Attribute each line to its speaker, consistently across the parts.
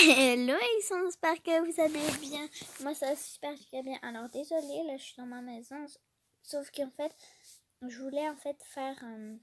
Speaker 1: Hello Alexandre, j'espère que vous allez bien. Moi ça va super bien. Alors désolée, là je suis dans ma maison. Sauf qu'en fait, je voulais en fait faire un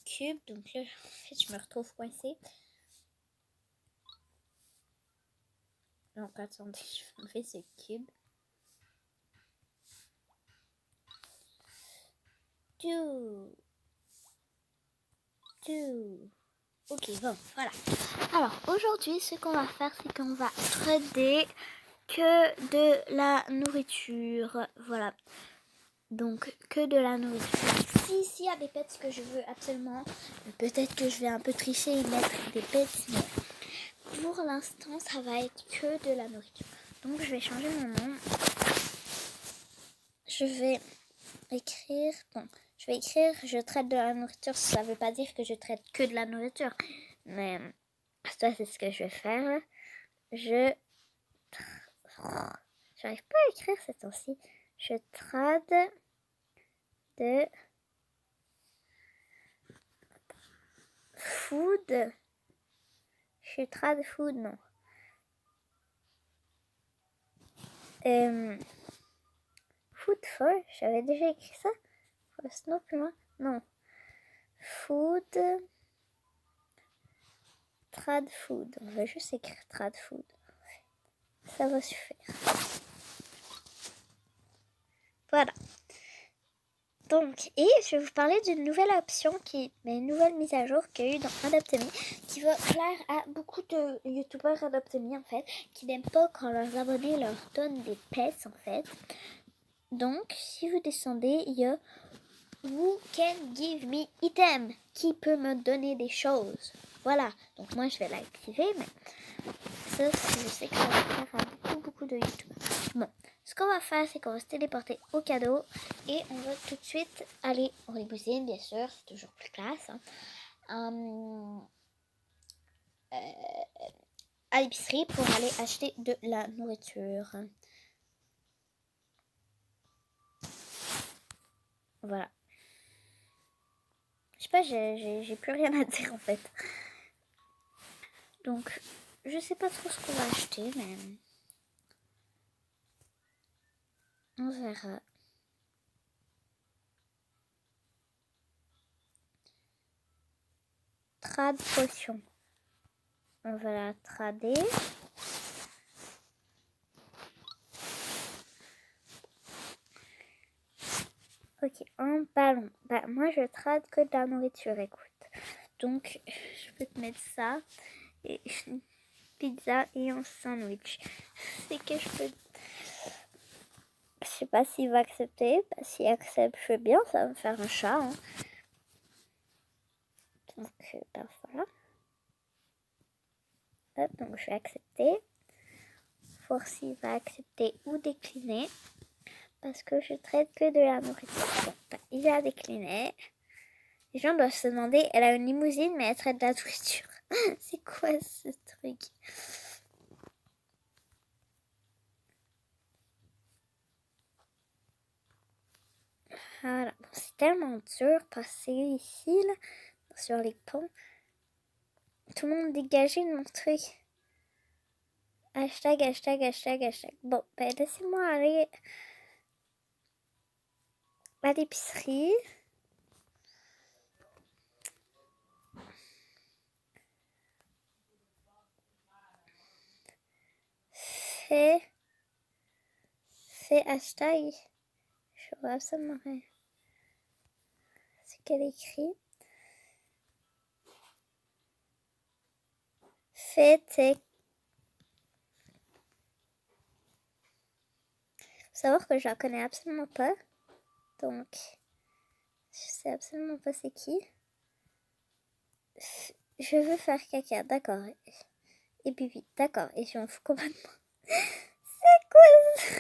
Speaker 1: cube. Donc là, en fait, je me retrouve coincée. Donc attendez, je vais enlever ce cube. Ok, bon, voilà. Alors aujourd'hui, ce qu'on va faire, c'est qu'on va trader que de la nourriture. Voilà. Donc, que de la nourriture. S'il y a des pets que je veux absolument, peut-être que je vais un peu tricher et mettre des pets, mais pour l'instant, ça va être que de la nourriture. Donc, je vais changer mon nom. Je vais écrire, je traite de la nourriture. Ça ne veut pas dire que je traite que de la nourriture. Mais ça, c'est ce que je vais faire. J'arrive pas à écrire cette temps-ci. Je trade de food. Je trade food, non. Food for, j'avais déjà écrit ça. Non, plus loin. Non. Food. Trad food. On va juste écrire trad food. Ça va suffire. Voilà. Donc, et je vais vous parler d'une nouvelle option une nouvelle mise à jour qu'il y a eu dans Adopt-Me, qui va plaire à beaucoup de youtubeurs Adopt-Me en fait, qui n'aiment pas quand leurs abonnés leur donnent des pets en fait. Donc, si vous descendez, il y a Who can give me item? Qui peut me donner des choses? Voilà. Donc moi je vais l'activer, mais ça je sais que ça va faire à beaucoup de youtubeurs. Bon, ce qu'on va faire, c'est qu'on va se téléporter au cadeau et on va tout de suite aller en limousine, bien sûr, c'est toujours plus classe. À l'épicerie pour aller acheter de la nourriture. Voilà. Je sais pas, j'ai plus rien à dire en fait. Donc, je sais pas trop ce qu'on va acheter, mais on verra. Trad potion. On va la trader. Ok, un ballon. Bah, moi, je trade que de la nourriture, écoute. Donc, je peux te mettre ça. Et une pizza et un sandwich. C'est que je peux... Je sais pas s'il va accepter. Bah, s'il accepte, je veux bien. Ça va me faire un chat. Hein. Donc, bah, voilà. Hop, donc je vais accepter. Voir s'il va accepter ou décliner. Parce que je traite que de la nourriture. Bon, bah, il a décliné. Les gens doivent se demander, elle a une limousine, mais elle traite de la nourriture. C'est quoi ce truc? Voilà. Bon, c'est tellement dur passer ici, là, sur les ponts. Tout le monde dégagez de mon truc. Hashtag. Bon, ben laissez-moi aller à l'épicerie. Fais hashtag. Je vois absolument rien. C'est qu'elle écrit. Fais tes... Faut savoir que je la connais absolument pas. Donc, je sais absolument pas c'est qui. Je veux faire caca, d'accord. Et pipi, d'accord. Et je m'en fous complètement. C'est quoi ça?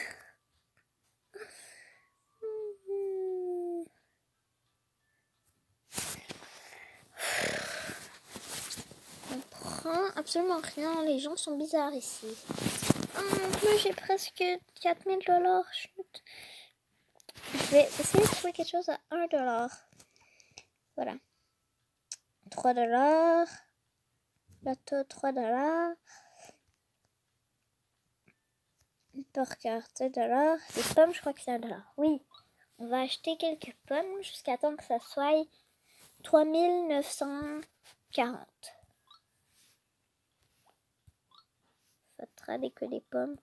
Speaker 1: On prend absolument rien. Les gens sont bizarres ici. Moi j'ai presque 4000$. Je vais essayer de trouver quelque chose à 1$. Voilà. 3$. Bateau, 3 $. Burger, 2 $. Les pommes, je crois que c'est 1 $. Oui, on va acheter quelques pommes jusqu'à temps que ça soit 3940. Faudra que des pommes.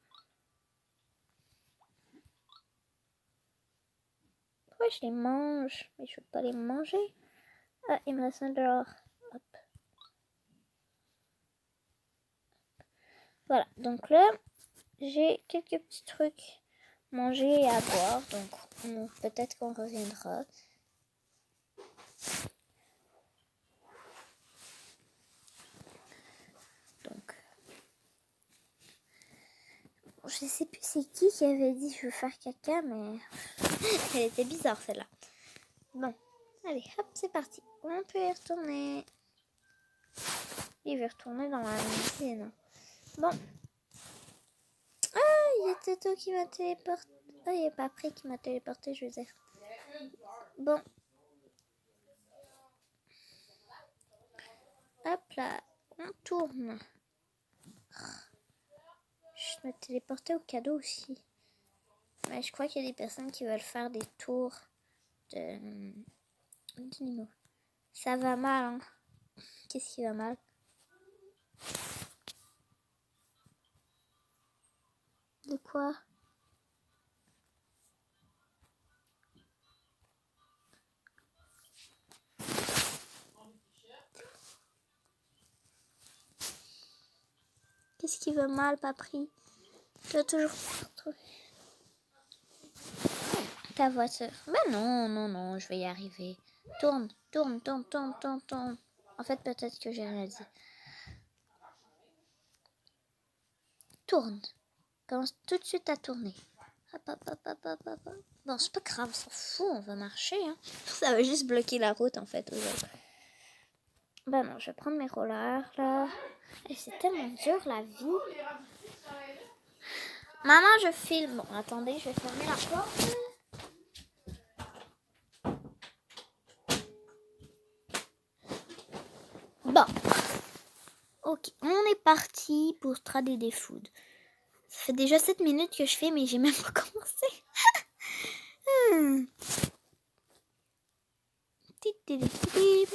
Speaker 1: Pourquoi je les mange? Mais je veux pas les manger. Ah, il me reste 1 $. Hop. Voilà, donc là, j'ai quelques petits trucs à manger et à boire. Donc, peut-être qu'on reviendra. Donc, je sais plus c'est qui avait dit je veux faire caca, mais elle était bizarre celle-là. Bon, allez, hop, c'est parti. On peut y retourner. Il veut retourner dans la cuisine. Bon. Ah, il y a Toto qui m'a téléporté. Ah, il n'y a pas Pri qui m'a téléporté, je veux dire. Bon. Hop là, on tourne. Je me téléportais au cadeau aussi. Mais je crois qu'il y a des personnes qui veulent faire des tours d'animaux. Ça va mal, hein. Qu'est-ce qui va mal? De quoi? Qu'est-ce qui va mal, Papri? Tu vas toujours trouver ta voiture. Ben non, je vais y arriver. Tourne. En fait, peut-être que j'ai rien dit. Tourne. Commence tout de suite à tourner. Hop. Bon, c'est pas grave, on s'en fout, on va marcher. Hein. Ça va juste bloquer la route, en fait, aux autres. Ben non, je vais prendre mes rollers, là. Et c'est tellement dur, la vie. Maman, je filme. Bon, attendez, je vais fermer la porte. Bon. Ok, on est parti pour trader des foods. Ça fait déjà 7 minutes que je fais, mais j'ai même pas commencé.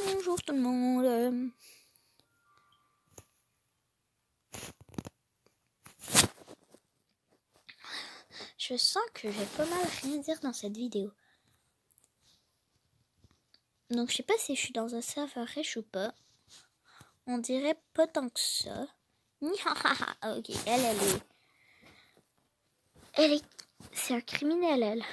Speaker 1: Bonjour tout le monde. Je sens que je vais pas mal rien dire dans cette vidéo. Donc je sais pas si je suis dans un serveur riche ou pas. On dirait pas tant que ça. Ok, elle est... C'est un criminel, elle.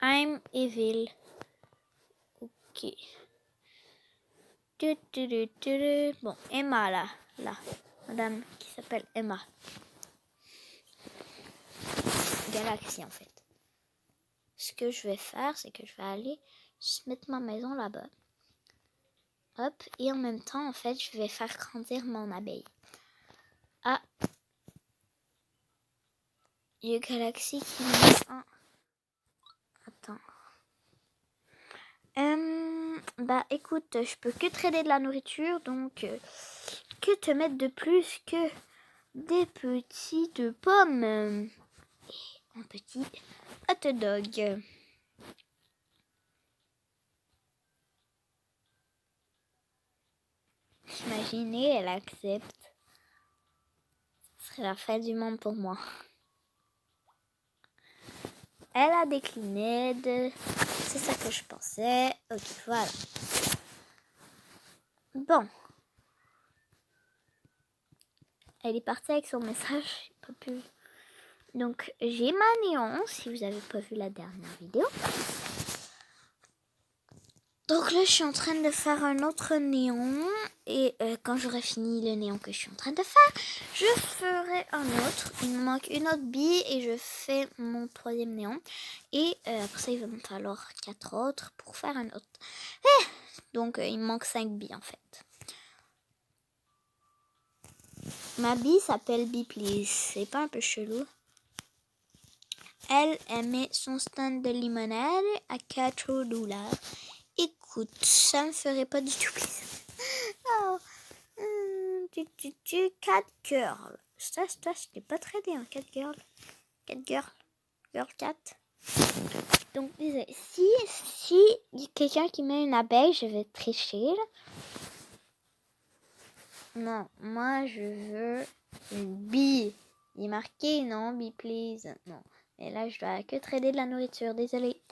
Speaker 1: I'm evil. Ok. Bon, Emma là. Madame qui s'appelle Emma. Galaxy en fait. Ce que je vais faire, c'est que je vais aller mettre ma maison là-bas. Hop, et en même temps, en fait, je vais faire grandir mon abeille. Ah, il y a Galaxy qui met un... Attends. Bah écoute, je peux que trader de la nourriture, donc que te mettre de plus que des petites pommes et un petit hot dog. Imaginez, elle accepte. Ce serait la fin du monde pour moi. Elle a décliné. C'est ça que je pensais. Ok, voilà. Bon. Elle est partie avec son message. J'ai pas pu. Donc, j'ai ma néon, si vous n'avez pas vu la dernière vidéo. Donc là, je suis en train de faire un autre néon. Et quand j'aurai fini le néon que je suis en train de faire, je ferai un autre. Il me manque une autre bille et je fais mon 3e néon. Et après ça, il va me falloir 4 autres pour faire un autre. Donc, il me manque 5 billes en fait. Ma bille s'appelle Bee Please. C'est pas un peu chelou? elle met son stand de limonade à 4 $. Écoute, ça me ferait pas du tout plaisir. Oh, cat girl. Ça, je n'ai pas très bien. Cat girl. Cat girl. Girl cat. Donc, désolé. Si y a quelqu'un qui met une abeille, je vais tricher. Là. Non, moi, je veux une bee. Il est marqué, non, bee, please. Non. Mais là, je dois que trader de la nourriture. Désolée.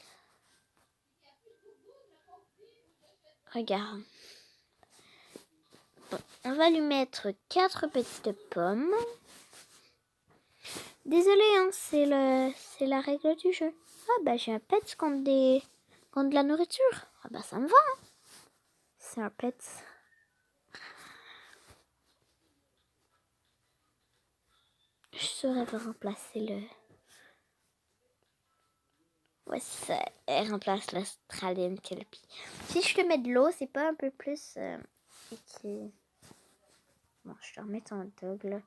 Speaker 1: Regarde. Bon, on va lui mettre 4 petites pommes. Désolée, hein, c'est la règle du jeu. Ah bah j'ai un pet contre de la nourriture. Ah bah ça me va. Hein. C'est un pet. Je saurais remplacer le... Ouais, ça, elle remplace l'Australian Kelpie. Si je te mets de l'eau, c'est pas un peu plus... Bon, je te remets ton dog là.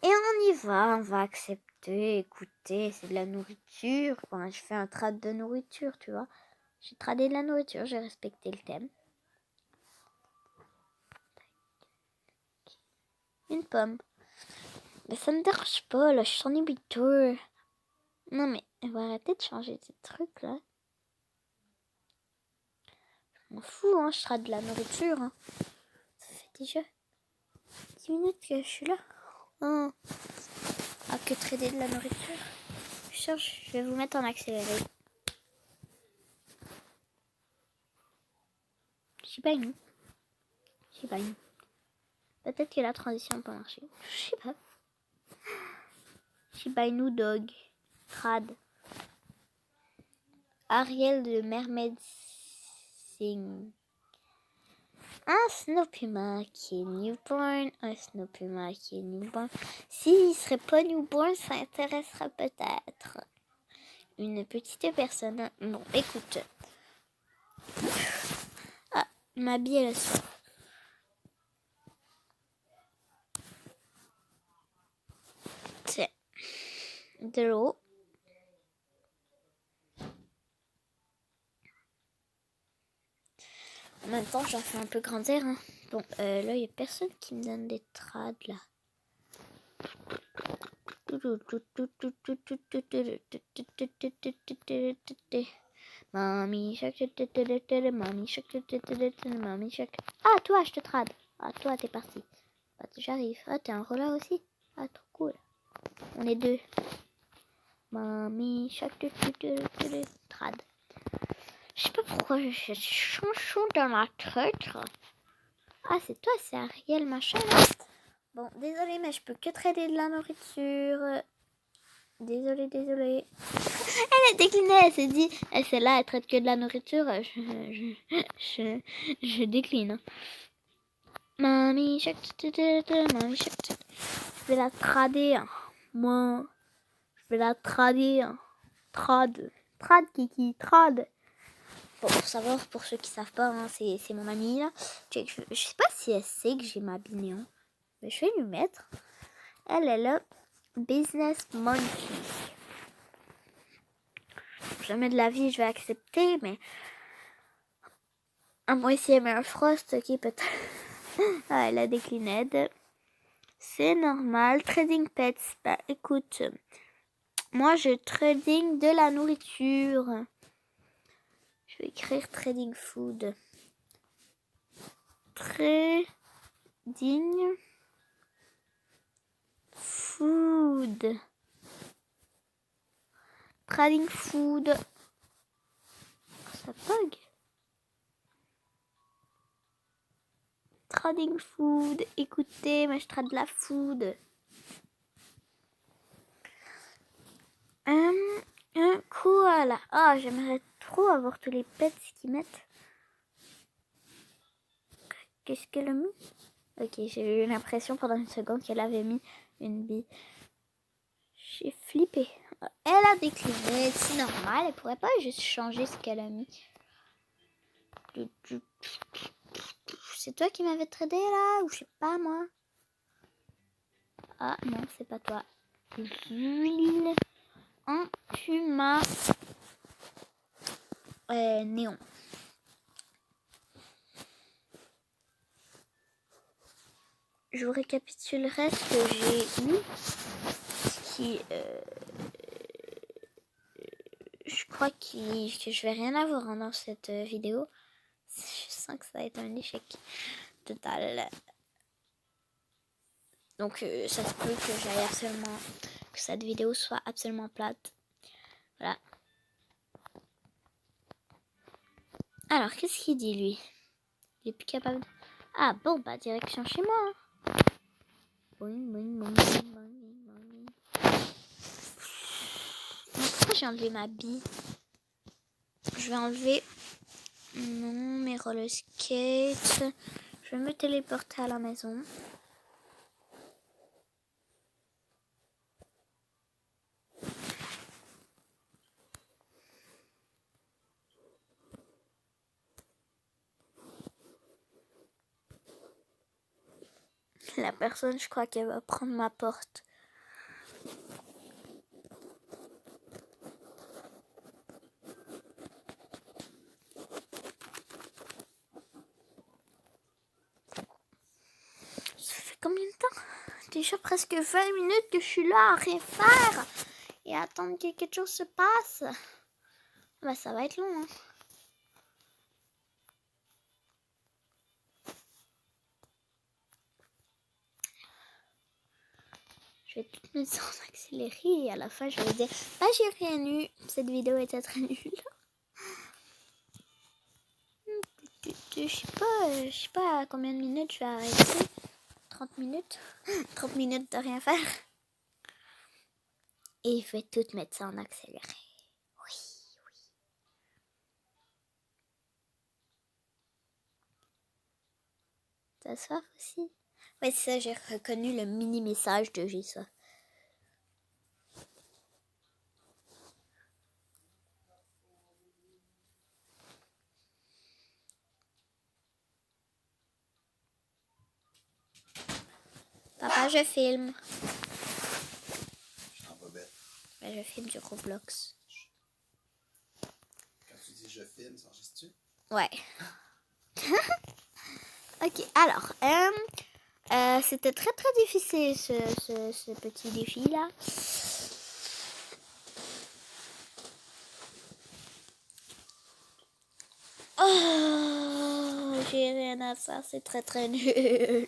Speaker 1: Et on y va, on va accepter, écouter, c'est de la nourriture. Bon, je fais un trade de nourriture, tu vois. J'ai tradé de la nourriture, j'ai respecté le thème. Une pomme. Mais ça me dérange pas, là, je suis en inhibiteur. Non, mais elle va arrêter de changer ces trucs, là. Je m'en fous, hein, je trade de la nourriture. Hein. Ça fait déjà 10 minutes que je suis là. Oh. Ah, que trader de la nourriture. Je vais vous mettre en accéléré. Shiba Inu. Shiba Inu. Peut-être que la transition peut marcher. Je sais pas. Shiba Inu Dog. Trad. Ariel de Mermaid Sing. Un Snowpuma qui est newborn. Un Snowpuma qui est newborn. S'il serait pas newborn, ça intéressera peut-être une petite personne. Bon, écoute. Ah, ma bille, elle sort. C'est de l'eau. En même temps, j'en fais un peu grandir. Hein. Bon, là, il n'y a personne qui me donne des trades, là. Mamie chaque, mamie chaque. Ah, toi, je te trade. Ah, toi, t'es parti. Ah, j'arrive. Ah, t'es un roller aussi. Ah, trop cool. On est deux. Mamie chaque, trade. Je sais pas pourquoi je chanson dans ma tête. Ah, c'est toi, c'est Ariel, machin. Là. Bon, désolé, mais je peux que trader de la nourriture. Désolée. Elle a décliné, elle s'est dit, celle-là, elle traite que de la nourriture. Je décline. Hein. Mamie, chaque... Mamie, chaque... Je vais la trader. Hein. Moi, je vais la trader. Hein. Trad, Kiki, trad. Bon, pour savoir, pour ceux qui savent pas, hein, c'est mon amie là. Je sais pas si elle sait que j'ai ma bignon. Mais je vais lui mettre. Elle est là. Business Monkey. Jamais de la vie, je vais accepter, mais... À moins si elle met un Frost, qui peut-être... Ah, elle a décliné. C'est normal. Trading Pets. Bah, écoute... Moi, je trading de la nourriture. Je vais écrire Trading Food. Trading Food. Trading Food. Ça bug. Trading Food. Écoutez, moi je trade de la food. Un koala. Ah, j'aimerais trop avoir tous les pets qu'ils mettent. Qu'est-ce qu'elle a mis? Ok, j'ai eu l'impression pendant une seconde qu'elle avait mis une bille. J'ai flippé. Elle a décliné, c'est normal. Elle pourrait pas juste changer ce qu'elle a mis. C'est toi qui m'avais tradé là? Ou je sais pas moi? Ah non, c'est pas toi. Juline. un puma néon. Je vous récapitulerai ce que j'ai eu. Qui, je crois que je vais rien avoir dans cette vidéo. Je sens que ça va être un échec total. Donc ça se peut que j'aille absolument, que cette vidéo soit absolument plate. Voilà. Alors, qu'est-ce qu'il dit lui? Il est plus capable de... Ah bon, bah direction chez moi. Hein. Boing, boing, boing, boing, boing, boing. Pourquoi j'ai enlevé ma bille? Je vais enlever mes roller skates. Je vais me téléporter à la maison. La personne, je crois qu'elle va prendre ma porte. Ça fait combien de temps? Déjà presque 20 minutes que je suis là à rien faire. Et à attendre que quelque chose se passe. Bah ça va être long. Hein. Je vais tout mettre ça en accéléré et à la fin je vais dire bah j'ai rien eu. Cette vidéo était très nulle. Je sais pas à combien de minutes je vais arrêter. 30 minutes. 30 minutes de rien faire. Et je vais tout mettre ça en accéléré. Oui. T'as soif aussi? Ouais, c'est ça, j'ai reconnu le mini message de Gisa. Papa, je filme. Ben, je filme du Roblox.
Speaker 2: Quand tu dis je filme, ça enregistre-tu?
Speaker 1: Ouais. Ok, alors, c'était très très difficile ce petit défi là. Oh, j'ai rien à faire, c'est très très nul.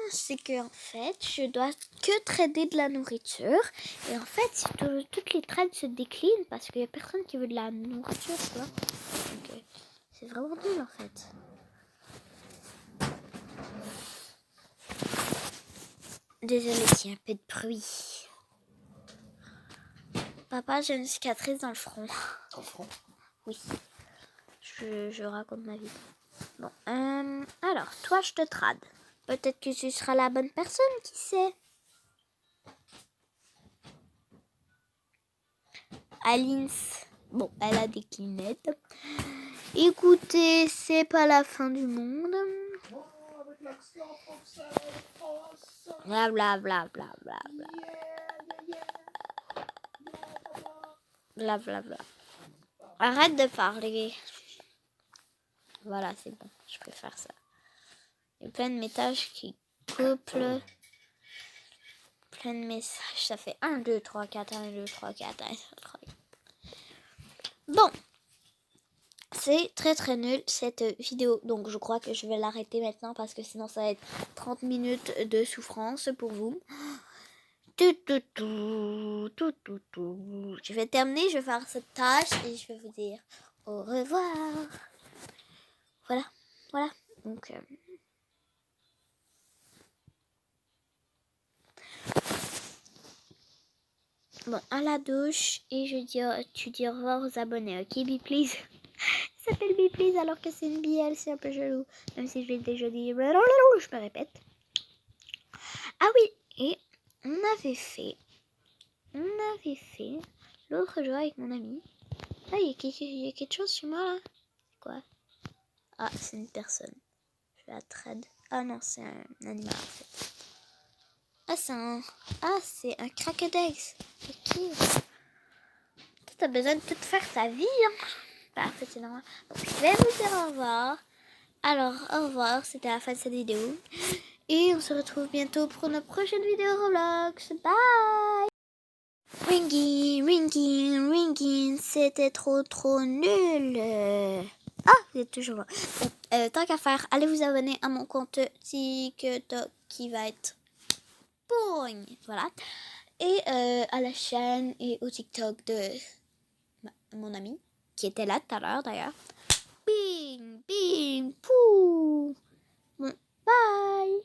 Speaker 1: C'est que en fait, je dois que trader de la nourriture. Et en fait, toutes les trades se déclinent parce qu'il n'y a personne qui veut de la nourriture, tu vois. Donc, c'est vraiment nul en fait. Désolée s'il y a un peu de bruit. Papa, j'ai une cicatrice dans le front.
Speaker 2: Dans le front?
Speaker 1: Oui. Je raconte ma vie. Bon, alors, toi, je te trade. Peut-être que tu seras la bonne personne, qui sait. Aline, bon, elle a des clinettes. Écoutez, c'est pas la fin du monde. Bla bla bla bla bla bla. Bla bla bla. Arrête de parler. Voilà, c'est bon. Je préfère ça. Il y a plein de messages qui couplent. Plein de messages. Ça fait 1, 2, 3, 4, 1, 2, 3, 4, 1, 2, 3, 4. Bon. C'est très très nul cette vidéo. Donc je crois que je vais l'arrêter maintenant parce que sinon ça va être 30 minutes de souffrance pour vous. Je vais terminer, je vais faire cette tâche et je vais vous dire au revoir. Voilà, voilà. Donc bon, à la douche et tu dis au revoir aux abonnés. Ok, be please. Ça s'appelle be please alors que c'est une BL, c'est un peu jaloux. Même si je l'ai déjà dit, je me répète. Ah oui, et on avait fait l'autre jour avec mon ami. Ah, il y a quelque chose chez moi là. Quoi? Ah, c'est une personne. Je vais la trade. Ah non, c'est un animal en fait. C'est un crocodile. C'est qui? T'as besoin de tout faire ta vie, hein? Bah, en fait, c'est normal. Donc, je vais vous dire au revoir. Alors, au revoir. C'était la fin de cette vidéo. Et on se retrouve bientôt pour notre prochaine vidéo Roblox. Bye! Ringing, ringing, ringing. C'était trop nul. Ah, vous êtes toujours là. Bon, tant qu'à faire, allez vous abonner à mon compte TikTok qui va être boing. Voilà. Et à la chaîne et au TikTok de mon ami qui était là tout à l'heure d'ailleurs. Bing, bing, pou. Bon, bye.